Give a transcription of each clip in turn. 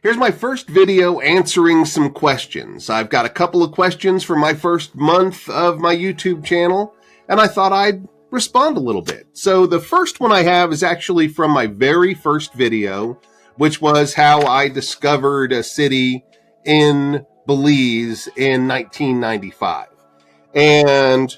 Here's my first video answering some questions. I've got a couple of questions for my first month of my YouTube channel, and I thought I'd respond a little bit. So the first one I have is actually from my very first video, which was how I discovered a city in Belize in 1995. And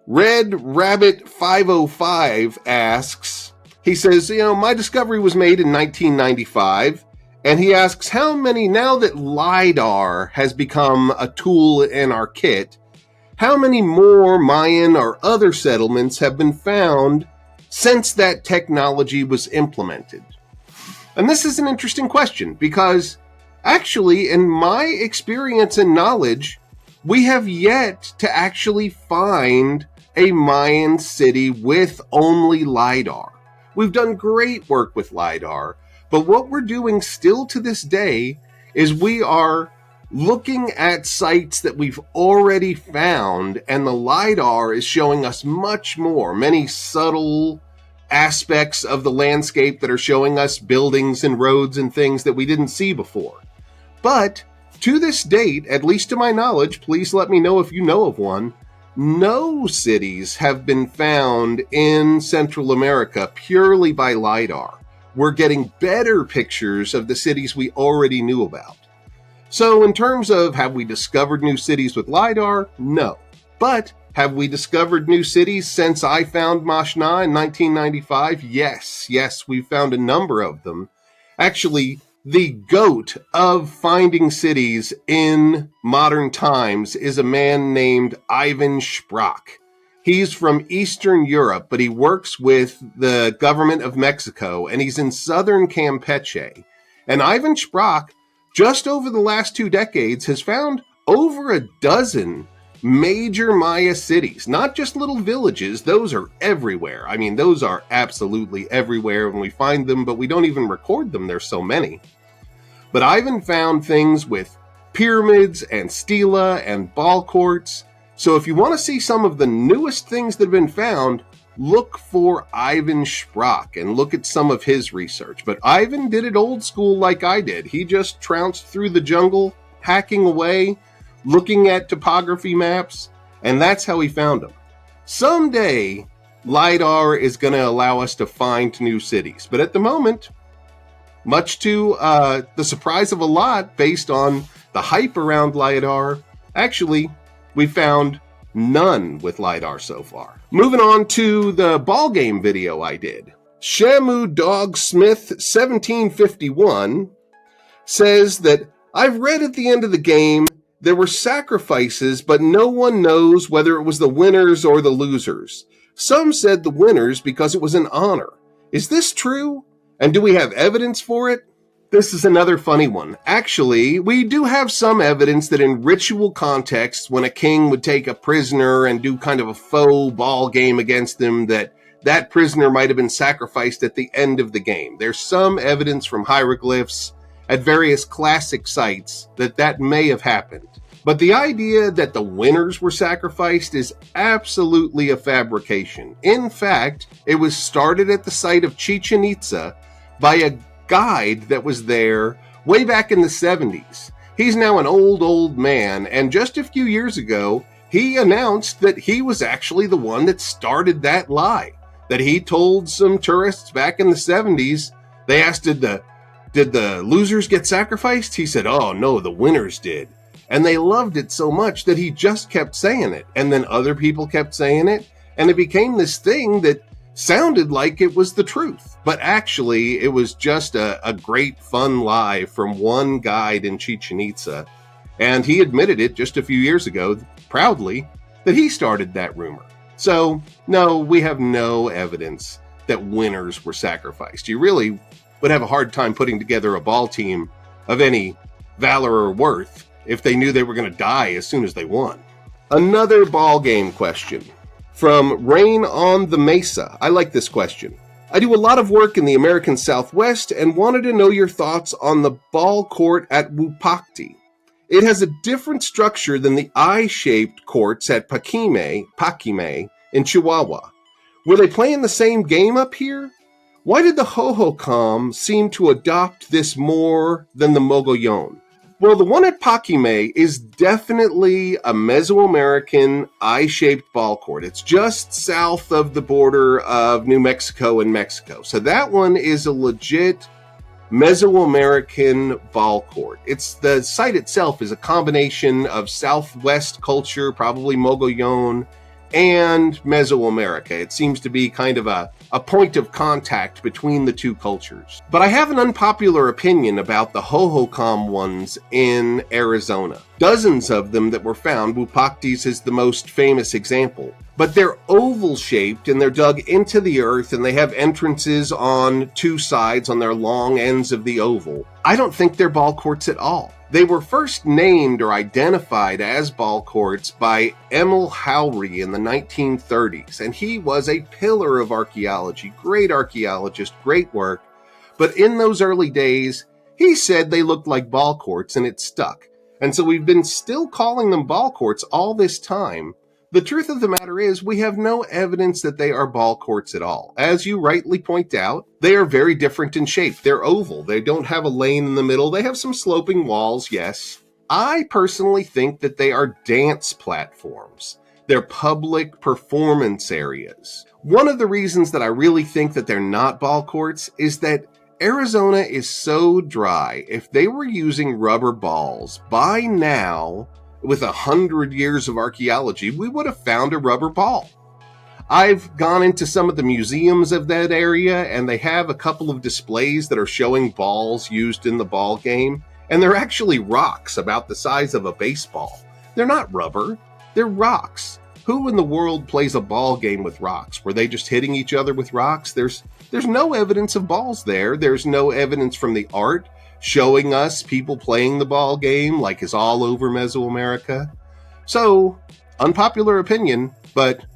Red Rabbit 505 asks, he says, my discovery was made in 1995. And he asks, how many, now that LiDAR has become a tool in our kit, how many more Mayan or other settlements have been found since that technology was implemented? And this is an interesting question because actually, in my experience and knowledge, we have yet to actually find a Mayan city with only LiDAR. We've done great work with LiDAR. But what we're doing still to this day is we are looking at sites that we've already found, and the LiDAR is showing us much more, many subtle aspects of the landscape that are showing us buildings and roads and things that we didn't see before. But to this date, at least to my knowledge, please let me know if you know of one, no cities have been found in Central America purely by LiDAR. We're getting better pictures of the cities we already knew about. So in terms of have we discovered new cities with LiDAR? No. But have we discovered new cities since I found Mashna in 1995? Yes, we've found a number of them. Actually, the GOAT of finding cities in modern times is a man named Ivan Šprajc. He's from Eastern Europe, but he works with the government of Mexico, and he's in southern Campeche. And Ivan Šprajc, just over the last 2 decades, has found over a dozen major Maya cities, not just little villages. Those are everywhere. I mean, those are absolutely everywhere when we find them, but we don't even record them. There's so many. But Ivan found things with pyramids and stela and ball courts. So if you want to see some of the newest things that have been found, look for Ivan Šprajc and look at some of his research. But Ivan did it old school like I did. He just trounced through the jungle, hacking away, looking at topography maps, and that's how he found them. Someday, LiDAR is going to allow us to find new cities. But at the moment, much to the surprise of a lot based on the hype around LiDAR, actually, we found none with LiDAR so far. Moving on to the Ballgame video I did. Shamu Dog Smith 1751 says that I've read at the end of the game there were sacrifices, but no one knows whether it was the winners or the losers. Some said the winners because it was an honor. Is this true? And do we have evidence for it? This is another funny one. Actually, we do have some evidence that in ritual contexts, when a king would take a prisoner and do kind of a faux ball game against them, that prisoner might have been sacrificed at the end of the game. There's some evidence from hieroglyphs at various classic sites that may have happened. But the idea that the winners were sacrificed is absolutely a fabrication. In fact, it was started at the site of Chichen Itza by a guide that was there way back in the 70s. He's now an old man, and just a few years ago, he announced that he was actually the one that started that lie. That he told some tourists back in the 70s, they asked, did the losers get sacrificed? He said, oh no, the winners did. And they loved it so much that he just kept saying it. And then other people kept saying it, and it became this thing that sounded like it was the truth, but actually it was just a great fun lie from one guide in Chichen Itza, and he admitted it just a few years ago, proudly, that he started that rumor. So, no, we have no evidence that winners were sacrificed. You really would have a hard time putting together a ball team of any valor or worth if they knew they were going to die as soon as they won. Another ball game question. From Rain on the Mesa. I like this question. I do a lot of work in the American Southwest and wanted to know your thoughts on the ball court at Wupatki. It has a different structure than the eye-shaped courts at Pakime in Chihuahua. Were they playing the same game up here? Why did the Hohokam seem to adopt this more than the Mogollon? Well, the one at Pakime is definitely a Mesoamerican eye-shaped ball court. It's just south of the border of New Mexico and Mexico. So that one is a legit Mesoamerican ball court. The site itself is a combination of Southwest culture, probably Mogollon, and Mesoamerica. It seems to be kind of a point of contact between the two cultures. But I have an unpopular opinion about the Hohokam ones in Arizona. Dozens of them that were found. Wupatki's is the most famous example. But they're oval-shaped and they're dug into the earth and they have entrances on two sides on their long ends of the oval. I don't think they're ball courts at all. They were first named or identified as ball courts by Emil Howry in the 1930s, and he was a pillar of archaeology, great archaeologist, great work. But in those early days, he said they looked like ball courts and it stuck. And so we've been still calling them ball courts all this time. The truth of the matter is we have no evidence that they are ball courts at all. As you rightly point out, they are very different in shape. They're oval. They don't have a lane in the middle. They have some sloping walls, yes. I personally think that they are dance platforms. They're public performance areas. One of the reasons that I really think that they're not ball courts is that Arizona is so dry. If they were using rubber balls, by now, with 100 years of archaeology, we would have found a rubber ball. I've gone into some of the museums of that area, and they have a couple of displays that are showing balls used in the ball game, and they're actually rocks about the size of a baseball. They're not rubber, they're rocks. Who in the world plays a ball game with rocks? Were they just hitting each other with rocks? There's no evidence of balls there. There's no evidence from the art showing us people playing the ball game like is all over Mesoamerica. So, unpopular opinion, but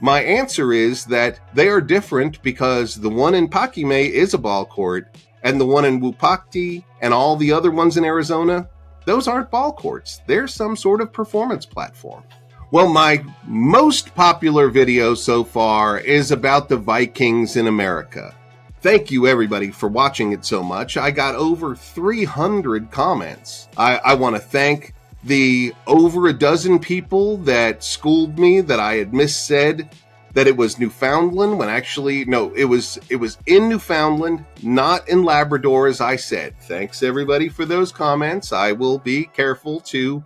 my answer is that they are different because the one in Pakime is a ball court, and the one in Wupatki and all the other ones in Arizona, those aren't ball courts. They're some sort of performance platform. Well, my most popular video so far is about the Vikings in America. Thank you, everybody, for watching it so much. I got over 300 comments. I want to thank the over a dozen people that schooled me that I had missaid that it was Newfoundland when actually, no, it was in Newfoundland, not in Labrador, as I said. Thanks, everybody, for those comments. I will be careful to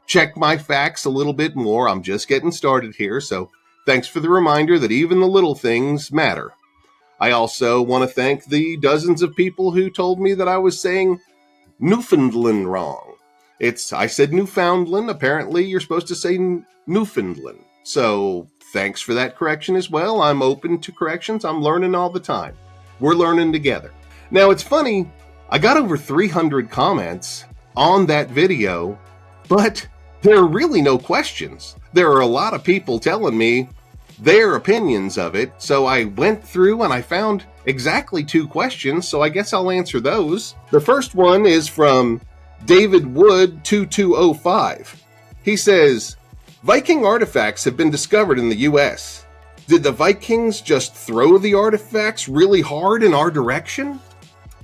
check my facts a little bit more. I'm just getting started here, so thanks for the reminder that even the little things matter. I also want to thank the dozens of people who told me that I was saying Newfoundland wrong. I said Newfoundland. Apparently, you're supposed to say Newfoundland. So thanks for that correction as well. I'm open to corrections. I'm learning all the time. We're learning together. Now, it's funny. I got over 300 comments on that video, but there are really no questions. There are a lot of people telling me their opinions of it, so I went through and I found exactly 2 questions, so I guess I'll answer those. The first one is from David Wood 2205. He says, Viking artifacts have been discovered in the US. Did the Vikings just throw the artifacts really hard in our direction?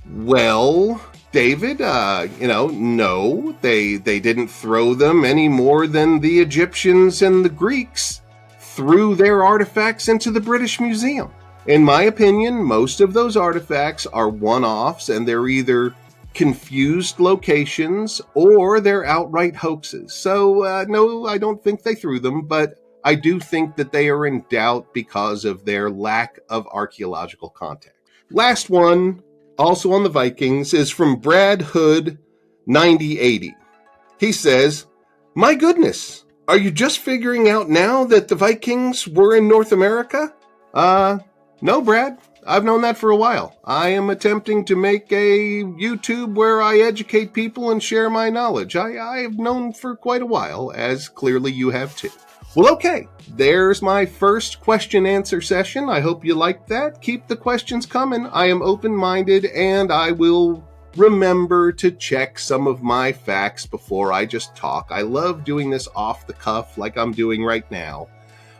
Well, David, no, they didn't throw them any more than the Egyptians and the Greeks threw their artifacts into the British Museum. In my opinion, most of those artifacts are one-offs and they're either confused locations or they're outright hoaxes. So, no, I don't think they threw them, but I do think that they are in doubt because of their lack of archaeological context. Last one, also on the Vikings, is from Brad Hood 9080. He says, my goodness, are you just figuring out now that the Vikings were in North America? No, Brad. I've known that for a while. I am attempting to make a YouTube where I educate people and share my knowledge. I have known for quite a while, as clearly you have too. Well, okay. There's my first question-answer session. I hope you liked that. Keep the questions coming. I am open-minded, and I will remember to check some of my facts before I just talk. I love doing this off the cuff like I'm doing right now,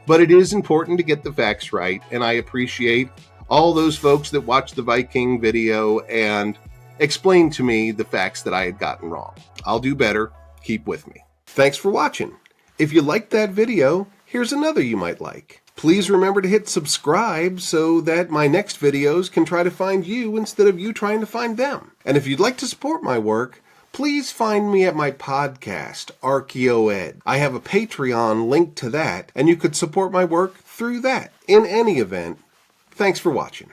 but it is important to get the facts right, and I appreciate all those folks that watched the Viking video and explained to me the facts that I had gotten wrong. I'll do better. Keep with me. Thanks for watching. If you liked that video, here's another you might like. Please remember to hit subscribe so that my next videos can try to find you instead of you trying to find them. And if you'd like to support my work, please find me at my podcast, Archaeoed. I have a Patreon link to that, and you could support my work through that. In any event, thanks for watching.